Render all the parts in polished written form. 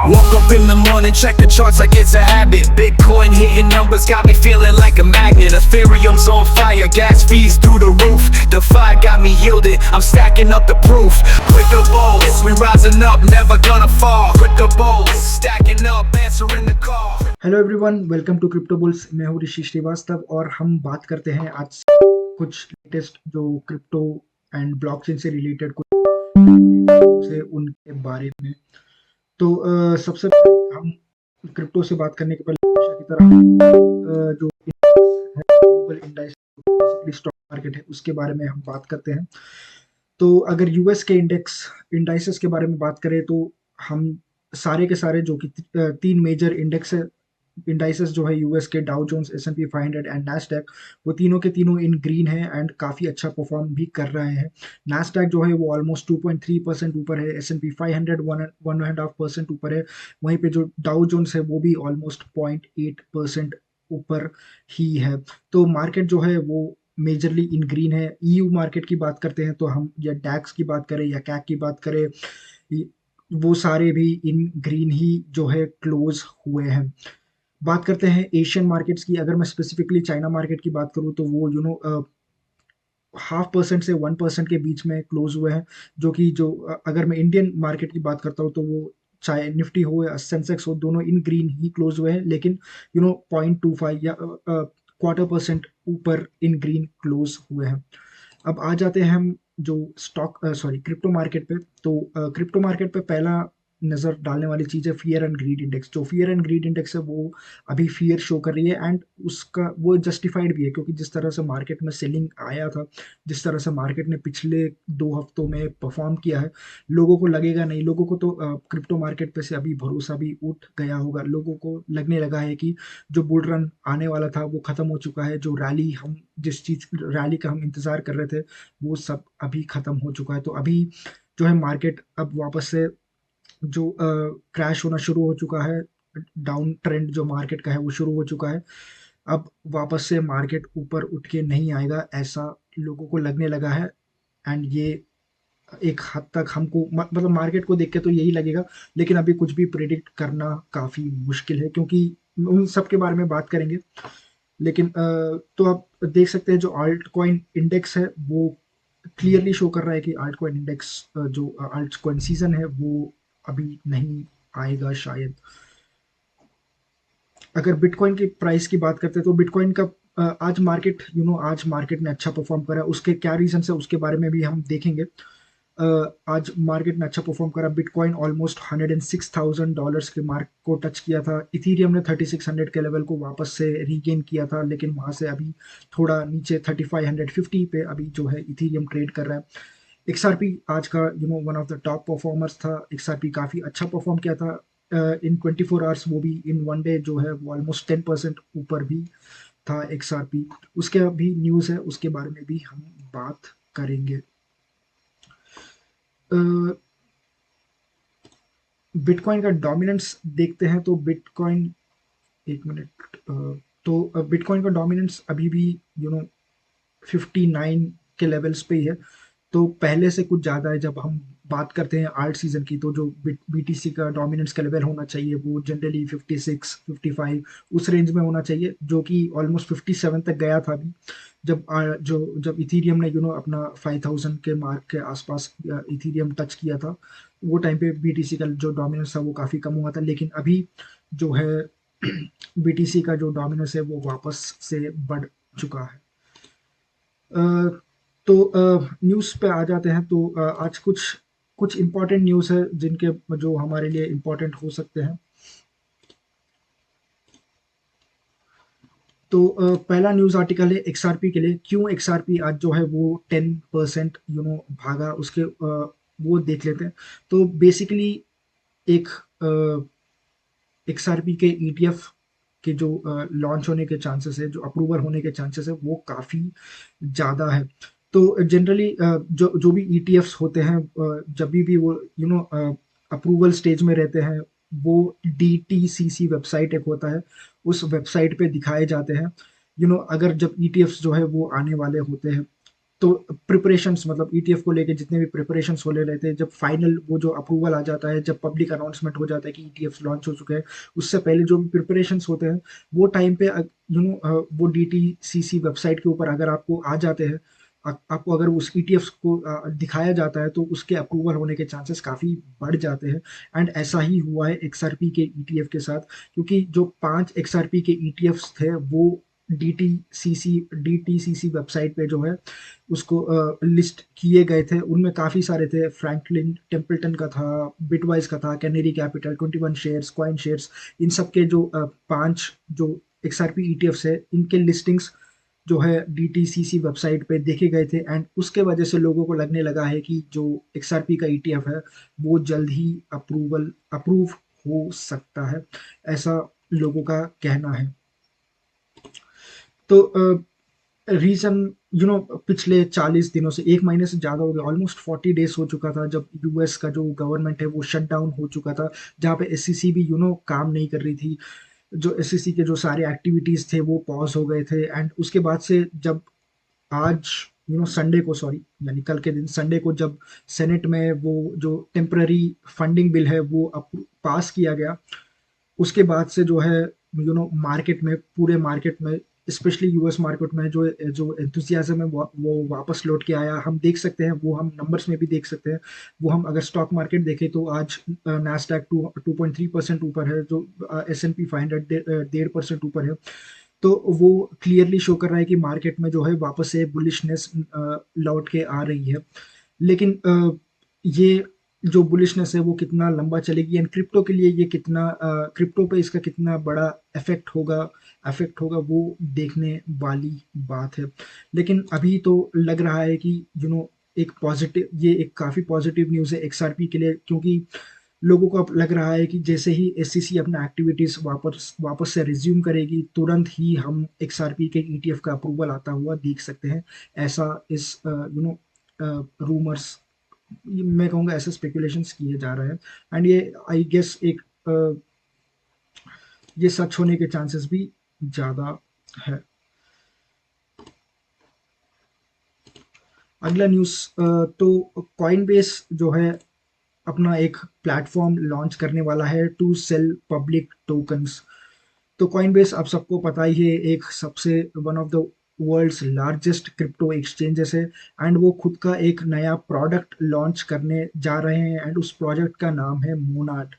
Woke up in the morning, check the charts like it's a habit. Bitcoin hitting numbers got me feeling like a magnet. Ethereum's on fire, gas fees through the roof. DeFi got me yielded, I'm stacking up the proof. Crypto bulls, we rising up, never gonna fall. Crypto bulls, stacking up, answering the call. Hello everyone, welcome to Crypto Bulls. मैं हूं ऋषि श्रीवास्तव और हम बात करते हैं आज कुछ latest जो क्रिप्टो एंड ब्लॉकचेन से रिलेटेड कुछ से उनके बारे में। तो सबसे पहले हम क्रिप्टो से बात करने के पहले हमेशा की तरह जो इंडेक्स है, global index basically stock market है, उसके बारे में हम बात करते हैं। तो अगर यूएस के इंडाइसेस के बारे में बात करें तो हम सारे के सारे जो कि तीन मेजर इंडाइसेस जो है यूएस के, डाउ जोन्स, एस&पी 500 एंड नैस्डैक, वो तीनों के तीनों इन ग्रीन है एंड काफ़ी अच्छा परफॉर्म भी कर रहे हैं। नैस्डैक जो है वो ऑलमोस्ट 2.3% ऊपर है, एस&पी 500 1.5% ऊपर है, वहीं पे जो डाउ जोन्स है वो भी ऑलमोस्ट 0.8% ऊपर ही है। तो मार्केट जो है वो मेजरली इन ग्रीन है। ईयू मार्केट की बात करते हैं तो हम या डैक्स की बात करें या कैक की बात करें, वो सारे भी इन ग्रीन ही जो है क्लोज हुए हैं। बात करते हैं एशियन मार्केट्स की। अगर मैं स्पेसिफिकली चाइना मार्केट की बात करूं तो वो 0.5% से 1% के बीच में क्लोज हुए हैं, जो कि अगर मैं इंडियन मार्केट की बात करता हूं तो वो चाहे निफ्टी हो या सेंसेक्स हो, दोनों इन ग्रीन ही क्लोज हुए हैं, लेकिन 0.25 या क्वार्टर% ऊपर इन ग्रीन क्लोज हुए हैं। अब आ जाते हैं हम जो क्रिप्टो मार्केट पे। तो क्रिप्टो मार्केट पे पहला नजर डालने वाली चीज है फियर एंड ग्रीड इंडेक्स। जो फियर एंड ग्रीड इंडेक्स है वो अभी फियर शो कर रही है एंड उसका वो जस्टिफाइड भी है, क्योंकि जिस तरह से मार्केट में सेलिंग आया था, जिस तरह से मार्केट ने पिछले 2 हफ्तों में परफॉर्म किया है, लोगों को लगेगा नहीं, लोगों को तो क्रिप्टो मार्केट पे से अभी भरोसा भी उठ गया होगा। लोगों को लगने लगा है कि जो बुल रन आने वाला था वो खत्म हो चुका है। जो रैली का हम इंतजार कर रहे थे वो सब अभी खत्म हो चुका है। तो अभी जो है मार्केट अब वापस से जो क्रैश होना शुरू हो चुका है, डाउन ट्रेंड जो मार्केट का है वो शुरू हो चुका है। अब वापस से मार्केट ऊपर उठ के नहीं आएगा, ऐसा लोगों को लगने लगा है। एंड ये एक हद तक हमको मतलब मार्केट को देख के तो यही लगेगा, लेकिन अभी कुछ भी प्रिडिक्ट करना काफ़ी मुश्किल है, क्योंकि उन सब के बारे में बात करेंगे। लेकिन तो आप देख सकते हैं जो आल्ट कॉइन इंडेक्स है वो क्लियरली शो कर रहा है कि आल्ट कॉइन इंडेक्स जो आल्ट कॉइन सीजन है वो अभी नहीं आएगा शायद। अगर बिटकॉइन की प्राइस की बात करते हैं तो बिटकॉइन का आज मार्केट ने अच्छा परफॉर्म करा। उसके क्या रीजन है उसके बारे में भी हम देखेंगे। आज मार्केट ने अच्छा परफॉर्म करा। बिटकॉइन ऑलमोस्ट $106,000 के मार्क को टच किया था। इथीरियम ने 3600 के लेवल को वापस से रीगेन किया था, लेकिन वहां से अभी थोड़ा नीचे 3550 पे अभी जो है इथीरियम ट्रेड कर रहा है। XRP आज का one of the top performers था। XRP काफ़ी अच्छा परफॉर्म किया था इन 24 आवर्स, वो भी इन वन डे जो है वो ऑलमोस्ट 10% ऊपर भी था XRP। उसके भी न्यूज़ है, उसके बारे में भी हम बात करेंगे। बिटकॉइन का डोमिनेंस देखते हैं तो बिटकॉइन, एक मिनट, तो बिटकॉइन का डोमिनेंस अभी भी 59 के लेवल्स पे ही है। तो पहले से कुछ ज़्यादा है। जब हम बात करते हैं आर्ट सीजन की तो जो बीटीसी का डोमिनेंस का लेवल होना चाहिए वो जनरली 56 55 उस रेंज में होना चाहिए, जो कि ऑलमोस्ट 57 तक गया था अभी। जब इथीरियम ने अपना 5000 के मार्क के आसपास इथीरियम टच किया था, वो टाइम पे बीटीसी का जो डोमिनेंस था वो काफ़ी कम हुआ था। लेकिन अभी जो है बीटीसी का जो डोमिनेंस है वो वापस से बढ़ चुका है। तो न्यूज़ पे आ जाते हैं। तो आज कुछ कुछ इम्पोर्टेंट न्यूज़ है जिनके जो हमारे लिए इम्पोर्टेंट हो सकते हैं। तो पहला न्यूज़ आर्टिकल है XRP के लिए। क्यों XRP आज जो है वो 10% भागा, उसके वो देख लेते हैं। तो बेसिकली एक XRP के ETF के जो लॉन्च होने के चांसेस है, जो अप्रूवल होने के चांसेस है, वो काफ़ी ज़्यादा है। तो जनरली जो जो भी ETFs होते हैं, जब भी वो अप्रूवल स्टेज में रहते हैं, वो DTCC वेबसाइट एक होता है, उस वेबसाइट पे दिखाए जाते हैं। अगर जब ETFs जो है वो आने वाले होते हैं तो प्रिपरेशंस मतलब ईटीएफ को लेके जितने भी प्रिपरेशंस हो ले रहे थे, जब फाइनल वो जो अप्रूवल आ जाता है, जब पब्लिक अनाउंसमेंट हो जाता है कि ईटीएफ लॉन्च हो चुके हैं, उससे पहले जो भी प्रिपरेशंस होते हैं वो टाइम पे वो डीटीसीसी वेबसाइट के ऊपर अगर आपको आ जाते हैं, आपको अगर उस ईटीएफ को दिखाया जाता है तो उसके अप्रूवल होने के चांसेस काफ़ी बढ़ जाते हैं। एंड ऐसा ही हुआ है एक्सआरपी के ईटीएफ के साथ, क्योंकि जो 5 एक्सआरपी के ईटीएफ्स थे वो डीटीसीसी वेबसाइट पे जो है उसको लिस्ट किए गए थे। उनमें काफ़ी सारे थे, फ्रैंकलिन टेम्पल्टन का था, बिटवाइज का था, Canary Capital, 21 Shares, CoinShares, इन सब के जो 5 जो एक्सआरपी ईटीएफ्स है, इनके लिस्टिंग्स जो है डीटीसीसी वेबसाइट पे देखे गए थे। एंड उसके वजह से लोगों को लगने लगा है कि जो एक्सआरपी का ईटीएफ है वो जल्द ही अप्रूव हो सकता है, ऐसा लोगों का कहना है। तो रीजन पिछले 40 दिनों से, 1 महीने से ज़्यादा हो गया, ऑलमोस्ट 40 डेज हो चुका था जब यूएस का जो गवर्नमेंट है वो शट डाउन हो चुका था, जहाँ पे एससीसी भी काम नहीं कर रही थी। जो एससीसी के जो सारे एक्टिविटीज़ थे वो पॉज हो गए थे। एंड उसके बाद से जब आज संडे को, सॉरी यानी कल के दिन संडे को, जब सेनेट में वो जो टेम्पररी फंडिंग बिल है वो पास किया गया, उसके बाद से जो है मार्केट में, पूरे मार्केट में, स्पेशली यूएस मार्केट में जो जो एंथुसियाज्म है वो वापस लौट के आया। हम देख सकते हैं, वो हम नंबर्स में भी देख सकते हैं। वो हम अगर स्टॉक मार्केट देखें तो आज नैस्डैक 2.3% ऊपर है, जो S&P 500 1.5% ऊपर है। तो वो क्लियरली शो कर रहा है कि मार्केट में जो है वापस से बुलिशनेस लौट के आ रही है। लेकिन ये जो बुलिशनेस है वो कितना लंबा चलेगी, एंड क्रिप्टो के लिए ये कितना, क्रिप्टो पे इसका कितना बड़ा इफेक्ट होगा वो देखने वाली बात है। लेकिन अभी तो लग रहा है कि एक पॉजिटिव, ये एक काफ़ी पॉजिटिव न्यूज़ है एक्सआरपी के लिए, क्योंकि लोगों को अब लग रहा है कि जैसे ही एससीसी अपना एक्टिविटीज वापस वापस से रिज्यूम करेगी, तुरंत ही हम एक्सआरपी के ईटीएफ का अप्रूवल आता हुआ देख सकते हैं। ऐसा इस रूमर्स, मैं कहूँगा ऐसे स्पेकुलेशंस किए जा रहे हैं। एंड ये आई गेस एक ये सच होने के चांसेस भी ज़्यादा है। अगला न्यूज़, तो कॉइनबेस जो है अपना एक प्लेटफॉर्म लॉन्च करने वाला है टू सेल पब्लिक टोकन्स। तो कॉइनबेस आप सबको पता ही है, एक सबसे one of the world's largest crypto exchanges है। एंड वो खुद का एक नया प्रोडक्ट लॉन्च करने जा रहे हैं, एंड उस प्रोजेक्ट का नाम है मोनाड।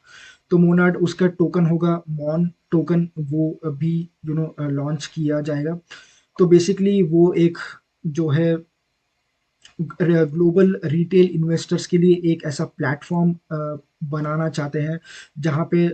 तो मोनाड, उसका टोकन होगा मॉन टोकन, वो भी लॉन्च किया जाएगा। तो बेसिकली वो एक जो है ग्लोबल रिटेल इन्वेस्टर्स के लिए एक ऐसा प्लेटफॉर्म बनाना चाहते हैं, जहाँ पे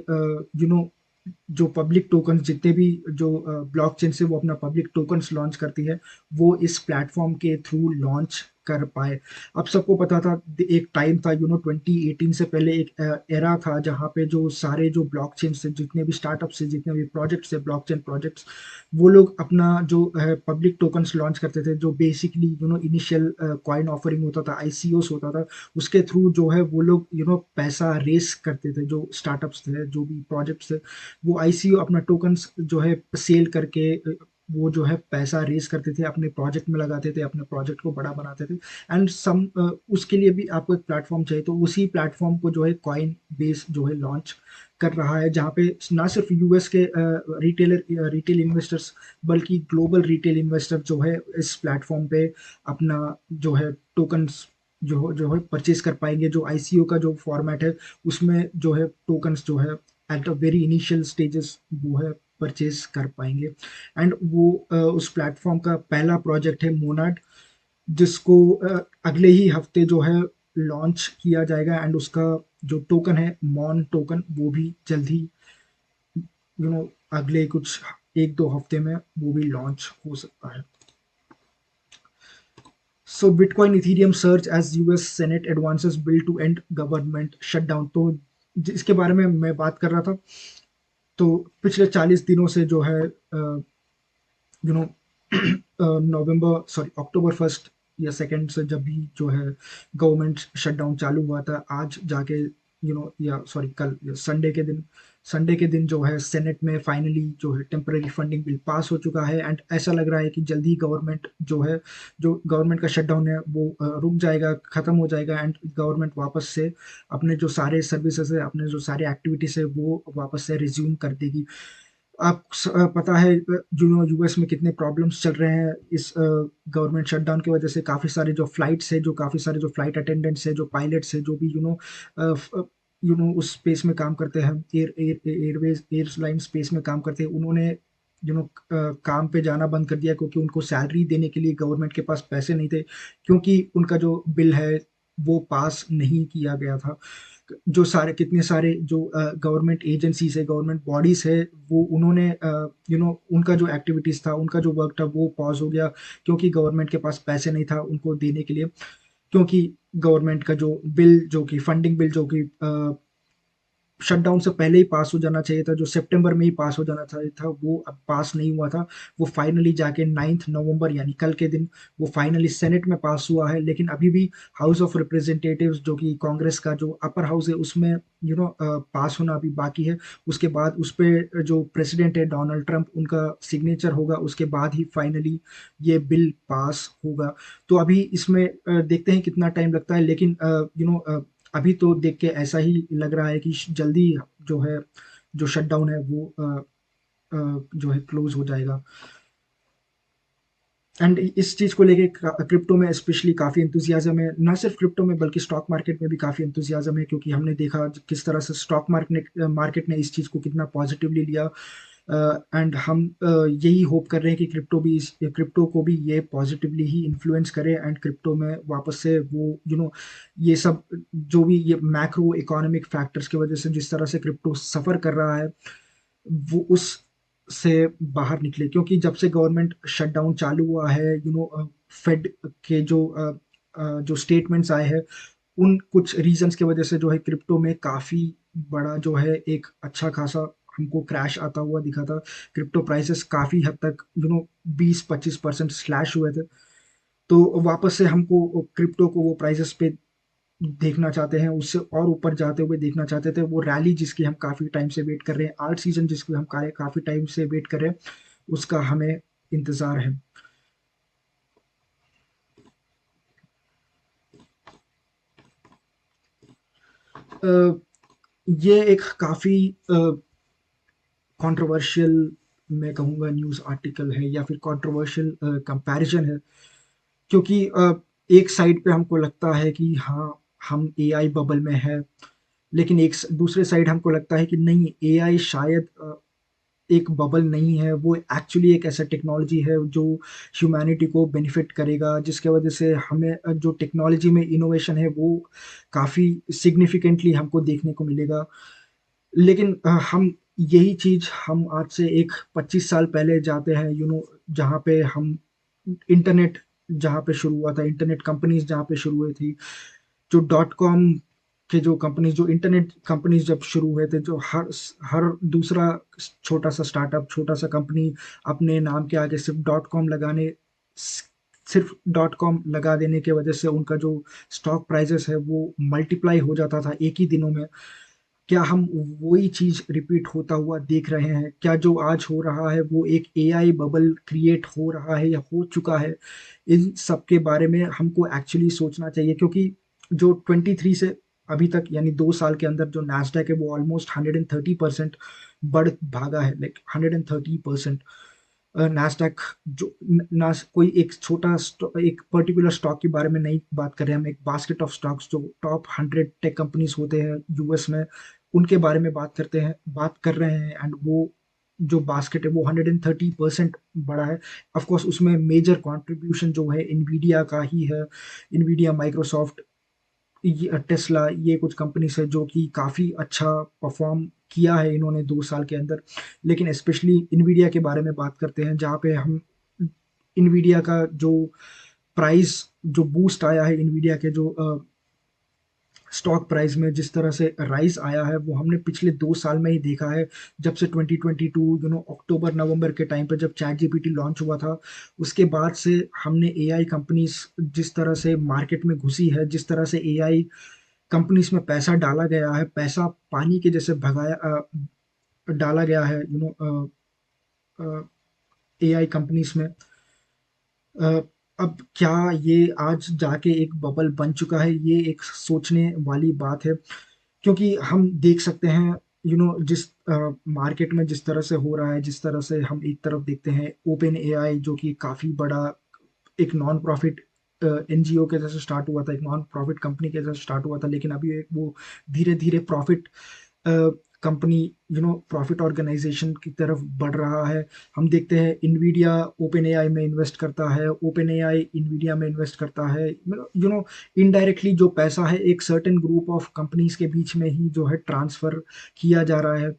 जो पब्लिक टोकन्स, जितने भी जो ब्लॉकचेन से वो अपना पब्लिक टोकन्स लॉन्च करती है, वो इस प्लेटफॉर्म के थ्रू लॉन्च कर पाए। अब सबको पता था, एक टाइम था 2018 से पहले एक एरा था जहाँ पे जो सारे जो ब्लॉकचेन से, जितने भी स्टार्टअप्स से, जितने भी प्रोजेक्ट्स है, ब्लॉकचेन प्रोजेक्ट्स, वो लोग अपना जो है पब्लिक टोकन्स लॉन्च करते थे, जो बेसिकली इनिशियल कॉइन ऑफरिंग होता था, आईसीओस होता था, उसके थ्रू जो है वो लोग पैसा रेस करते थे। जो स्टार्टअप्स थे, जो भी प्रोजेक्ट्स थे, वो आईसीओ अपना टोकन्स जो है सेल करके वो जो है पैसा रेस करते थे, अपने प्रोजेक्ट में लगाते थे, अपने प्रोजेक्ट को बड़ा बनाते थे। एंड उसके लिए भी आपको एक प्लेटफॉर्म चाहिए, तो उसी प्लेटफॉर्म को जो है कॉइन बेस जो है लॉन्च कर रहा है, जहाँ पे ना सिर्फ यूएस के रिटेल इन्वेस्टर्स, बल्कि ग्लोबल रिटेल इन्वेस्टर जो है इस प्लेटफॉर्म पे अपना जो है टोकन्स जो है परचेज कर पाएंगे। जो आईसीओ का जो फॉर्मेट है, उसमें जो है टोकन्स जो है at a very initial stages वो है परचेज कर पाएंगे। एंड वो उस प्लेटफॉर्म का पहला प्रोजेक्ट है मोनाड, जिसको अगले ही हफ्ते जो है लॉन्च किया जाएगा। एंड उसका जो टोकन है मॉन टोकन, वो भी जल्द ही अगले कुछ 1-2 हफ्ते में वो भी लॉन्च हो सकता है। So Bitcoin Ethereum search as US Senate advances bill to end government shutdown. तो इसके बारे में मैं बात कर रहा था। तो पिछले 40 दिनों से जो है you know November, sorry October 1 या 2 से जब भी जो है गवर्नमेंट शटडाउन चालू हुआ था, आज जाके या सॉरी कल संडे के दिन जो है सेनेट में फाइनली जो है टेम्पररी फंडिंग बिल पास हो चुका है, एंड ऐसा लग रहा है कि जल्दी गवर्नमेंट जो है, जो गवर्नमेंट का शटडाउन है वो रुक जाएगा, खत्म हो जाएगा, एंड गवर्नमेंट वापस से अपने जो सारे सर्विसेज है, अपने जो सारे एक्टिविटीज है वो वापस से रिज्यूम कर देगी। पता है जो यूएस में कितने प्रॉब्लम्स चल रहे हैं इस गवर्नमेंट शटडाउन की वजह से। काफ़ी सारे जो फ्लाइट्स है, जो काफ़ी सारे जो फ्लाइट अटेंडेंट्स है, जो पायलट्स है, जो भी उस स्पेस में काम करते हैं, एयरवेज एयरलाइन स्पेस में काम करते हैं, उन्होंने काम पे जाना बंद कर दिया क्योंकि उनको सैलरी देने के लिए गवर्नमेंट के पास पैसे नहीं थे, क्योंकि उनका जो बिल है वो पास नहीं किया गया था। जो सारे कितने सारे जो गवर्नमेंट एजेंसीज है, गवर्नमेंट बॉडीज है, वो उन्होंने उनका जो एक्टिविटीज था, उनका जो वर्क था वो पॉज हो गया, क्योंकि गवर्नमेंट के पास पैसे नहीं था उनको देने के लिए। क्योंकि गवर्नमेंट का जो बिल, जो कि फंडिंग बिल, जो कि शटडाउन से पहले ही पास हो जाना चाहिए था, जो सितंबर में ही पास हो जाना चाहिए था, वो अब पास नहीं हुआ था। वो फाइनली जाके 9 नवंबर यानी कल के दिन वो फाइनली सेनेट में पास हुआ है, लेकिन अभी भी हाउस ऑफ रिप्रेजेंटेटिव्स, जो कि कांग्रेस का जो अपर हाउस है, उसमें पास होना अभी बाकी है। उसके बाद उस पे जो प्रेसिडेंट है डोनाल्ड ट्रंप, उनका सिग्नेचर होगा, उसके बाद ही फाइनली ये बिल पास होगा। तो अभी इसमें देखते हैं कितना टाइम लगता है, लेकिन अभी तो देख के ऐसा ही लग रहा है कि जल्दी जो है, जो शटडाउन है वो जो है क्लोज हो जाएगा। एंड इस चीज़ को लेके क्रिप्टो में स्पेशली काफ़ी एंथुसियाज्म है, ना सिर्फ क्रिप्टो में बल्कि स्टॉक मार्केट में भी काफ़ी एंथुसियाज्म है, क्योंकि हमने देखा किस तरह से स्टॉक मार्केट ने इस चीज़ को कितना पॉजिटिवली लिया। एंड हम यही होप कर रहे हैं कि क्रिप्टो को भी ये पॉजिटिवली ही इन्फ्लुएंस करे, एंड क्रिप्टो में वापस से वो ये सब जो भी ये मैक्रो इकोनॉमिक फैक्टर्स की वजह से जिस तरह से क्रिप्टो सफ़र कर रहा है, वो उस से बाहर निकले। क्योंकि जब से गवर्नमेंट शटडाउन चालू हुआ है, फेड के जो स्टेटमेंट्स आए हैं, उन कुछ रीजंस की वजह से जो है क्रिप्टो में काफ़ी बड़ा जो है एक अच्छा खासा हमको क्रैश आता हुआ दिखा था। क्रिप्टो प्राइसेस काफ़ी हद तक 20-25% स्लैश हुए थे। तो वापस से हमको क्रिप्टो को वो प्राइसेस पे देखना चाहते हैं, उससे और ऊपर जाते हुए देखना चाहते थे। वो रैली जिसकी हम काफ़ी टाइम से वेट कर रहे हैं, आर्ट सीजन जिसकी हम काफ़ी टाइम से वेट कर रहे हैं, उसका हमें इंतज़ार है। अ, ये एक काफ़ी कंट्रोवर्शियल, मैं कहूँगा, न्यूज़ आर्टिकल है, या फिर कंट्रोवर्शियल कंपैरिजन है। क्योंकि एक साइड पे हमको लगता है कि हाँ, हम एआई बबल में है, लेकिन दूसरे साइड हमको लगता है कि नहीं, एआई शायद एक बबल नहीं है, वो एक्चुअली एक ऐसा टेक्नोलॉजी है जो ह्यूमैनिटी को बेनिफिट करेगा, जिसके वजह से हमें जो टेक्नोलॉजी में इनोवेशन है वो काफ़ी सिग्निफिकेंटली हमको देखने को मिलेगा। लेकिन हम यही चीज़ हम आज से एक 25 साल पहले जाते हैं, जहाँ पे हम इंटरनेट जहाँ पे शुरू हुआ था, इंटरनेट कंपनीज जहाँ पे शुरू हुई थी, जो डॉट कॉम के जो कंपनीज, जो इंटरनेट कंपनीज जब शुरू हुए थे, जो हर दूसरा छोटा सा स्टार्टअप, छोटा सा कंपनी अपने नाम के आगे सिर्फ डॉट कॉम लगा देने की वजह से उनका जो स्टॉक प्राइजेस है वो मल्टीप्लाई हो जाता था एक ही दिनों में। क्या हम वही चीज रिपीट होता हुआ देख रहे हैं? क्या जो आज हो रहा है वो एक एआई बबल क्रिएट हो रहा है या हो चुका है? इन सब के बारे में हमको एक्चुअली सोचना चाहिए, क्योंकि जो 23 से अभी तक यानी 2 साल के अंदर जो नैस्डैक है वो ऑलमोस्ट 130% बढ़ भागा है, लाइक 130%। नैस्डैक जो ना कोई एक पर्टिकुलर स्टॉक के बारे में नहीं बात कर रहे हैं, हम एक बास्केट ऑफ स्टॉक्स, जो टॉप 100 टेक कंपनीज होते हैं यूएस में, उनके बारे में बात कर रहे हैं, एंड वो जो बास्केट है वो 130% बड़ा है। ऑफ कोर्स उसमें मेजर कंट्रीब्यूशन जो है इन्वीडिया का ही है। इन्वीडिया, माइक्रोसॉफ्ट, ये टेस्ला, ये कुछ कंपनीज है जो कि काफ़ी अच्छा परफॉर्म किया है इन्होंने 2 साल के अंदर। लेकिन स्पेशली इन्वीडिया के बारे में बात करते हैं, जहाँ पे हम इन्वीडिया का जो प्राइस, जो बूस्ट आया है इन्वीडिया के जो स्टॉक प्राइस में जिस तरह से राइज आया है, वो हमने पिछले 2 साल में ही देखा है। जब से 2022 अक्टूबर नवंबर के टाइम पे जब चैट जीपीटी लॉन्च हुआ था, उसके बाद से हमने एआई कंपनीज जिस तरह से मार्केट में घुसी है, जिस तरह से एआई कंपनीज में पैसा डाला गया है, पैसा पानी के जैसे डाला गया है एआई कंपनीज में। अ, अब क्या ये आज जाके एक बबल बन चुका है, ये एक सोचने वाली बात है। क्योंकि हम देख सकते हैं जिस मार्केट में जिस तरह से हो रहा है, जिस तरह से हम एक तरफ देखते हैं ओपन एआई जो कि काफ़ी बड़ा एक नॉन प्रॉफिट एनजीओ के जैसे स्टार्ट हुआ था, एक नॉन प्रॉफिट कंपनी के जैसे स्टार्ट हुआ था, लेकिन अभी एक वो धीरे धीरे प्रॉफिट कंपनी प्रॉफिट ऑर्गेनाइजेशन की तरफ बढ़ रहा है। हम देखते हैं इन्वीडिया ओपन एआई में इन्वेस्ट करता है, ओपन एआई इन्वीडिया में इन्वेस्ट करता है। इनडायरेक्टली जो पैसा है एक सर्टेन ग्रुप ऑफ कंपनीज के बीच में ही जो है ट्रांसफर किया जा रहा है।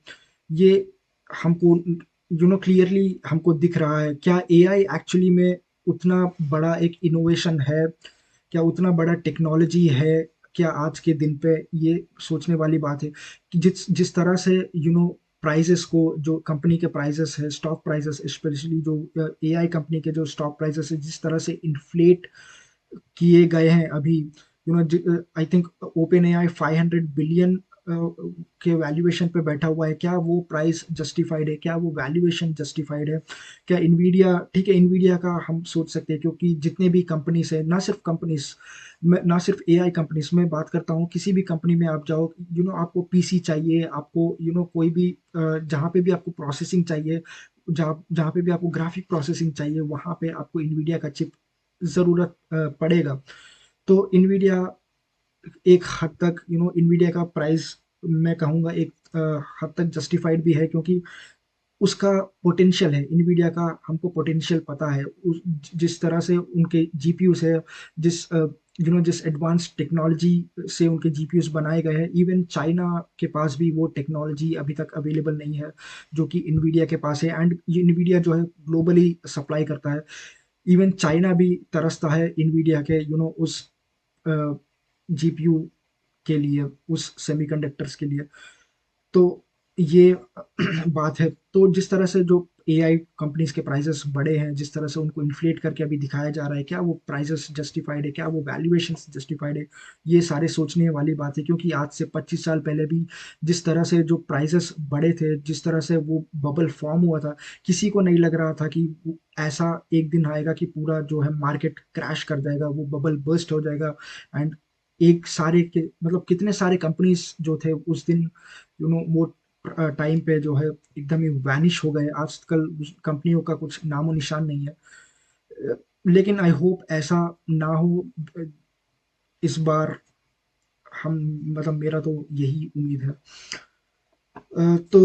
ये हमको क्लियरली हमको दिख रहा है। क्या एआई एक्चुअली में उतना बड़ा एक इनोवेशन है, क्या उतना बड़ा टेक्नोलॉजी है क्या आज के दिन पे? ये सोचने वाली बात है कि जिस जिस तरह से प्राइजेस को, जो कंपनी के प्राइजेस है, स्टॉक प्राइजेस, स्पेशली जो एआई कंपनी के जो स्टॉक प्राइजेस है, जिस तरह से इन्फ्लेट किए गए हैं अभी। I think open AI 500 billion के वैल्यूएशन पे बैठा हुआ है। क्या वो प्राइस जस्टिफाइड है? क्या वो वैल्यूएशन जस्टिफाइड है? क्या इन्वीडिया, ठीक है इन्वीडिया का हम सोच सकते हैं क्योंकि जितने भी कंपनीज है, ना सिर्फ कंपनीज, ना सिर्फ एआई कंपनीज में बात करता हूँ, किसी भी कंपनी में आप जाओ, आपको पीसी चाहिए, आपको कोई भी जहाँ पे भी आपको प्रोसेसिंग चाहिए, जहाँ जहाँ पे भी आपको ग्राफिक प्रोसेसिंग चाहिए, वहाँ पे आपको इन्वीडिया का चिप ज़रूरत पड़ेगा। तो इन्वीडिया एक हद तक इन्वीडिया का प्राइस मैं कहूँगा एक हद तक जस्टिफाइड भी है, क्योंकि उसका पोटेंशियल है, इन्वीडिया का हमको पोटेंशियल पता है। जिस तरह से उनके जीपीयूज है, जिस जिस एडवांस टेक्नोलॉजी से उनके जीपीयूज बनाए गए हैं, इवन चाइना के पास भी वो टेक्नोलॉजी अभी तक अवेलेबल नहीं है जो कि इन्वीडिया के पास है। एंड ये इन्वीडिया जो है ग्लोबली सप्लाई करता है। इवन चाइना भी तरसता है इन्वीडिया के उस जीपीयू के लिए, उस सेमीकंडक्टर्स के लिए। तो ये बात है। तो जिस तरह से जो एआई कंपनीज के प्राइसेस बढ़े हैं, जिस तरह से उनको इन्फ्लेट करके अभी दिखाया जा रहा है, क्या वो प्राइसेस जस्टिफाइड है? क्या वो वैल्यूएशंस जस्टिफाइड है? ये सारे सोचने वाली बात है, क्योंकि आज से 25 साल पहले भी जिस तरह से जो प्राइसेस बढ़े थे, जिस तरह से वो बबल फॉर्म हुआ था, किसी को नहीं लग रहा था कि ऐसा एक दिन आएगा कि पूरा जो है मार्केट क्रैश कर जाएगा, वो बबल बर्स्ट हो जाएगा। एंड एक सारे के मतलब कितने सारे कंपनीज जो थे उस दिन वो टाइम पे जो है एकदम ही वैनिश हो गए। आजकल कंपनियों का कुछ नामो निशान नहीं है। लेकिन आई होप ऐसा ना हो इस बार। हम मतलब मेरा तो यही उम्मीद है। तो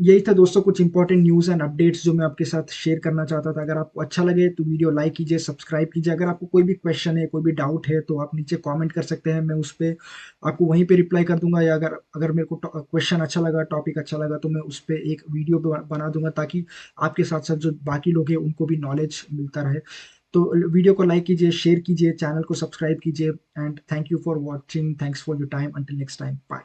यही था दोस्तों, कुछ इंपॉर्टेंट न्यूज़ एंड अपडेट्स जो मैं आपके साथ शेयर करना चाहता था। अगर आपको अच्छा लगे तो वीडियो लाइक कीजिए, सब्सक्राइब कीजिए। अगर आपको कोई भी क्वेश्चन है, कोई भी डाउट है, तो आप नीचे कमेंट कर सकते हैं, मैं उस पर आपको वहीं पे रिप्लाई कर दूंगा। या अगर अगर मेरे को क्वेश्चन अच्छा लगा, टॉपिक अच्छा लगा, तो मैं उस पर एक वीडियो बना दूंगा, ताकि आपके साथ साथ जो बाकी लोग हैं उनको भी नॉलेज मिलता रहे। तो वीडियो को लाइक कीजिए, शेयर कीजिए, चैनल को सब्सक्राइब कीजिए। And thank you for watching, thanks for your time, until next time, bye.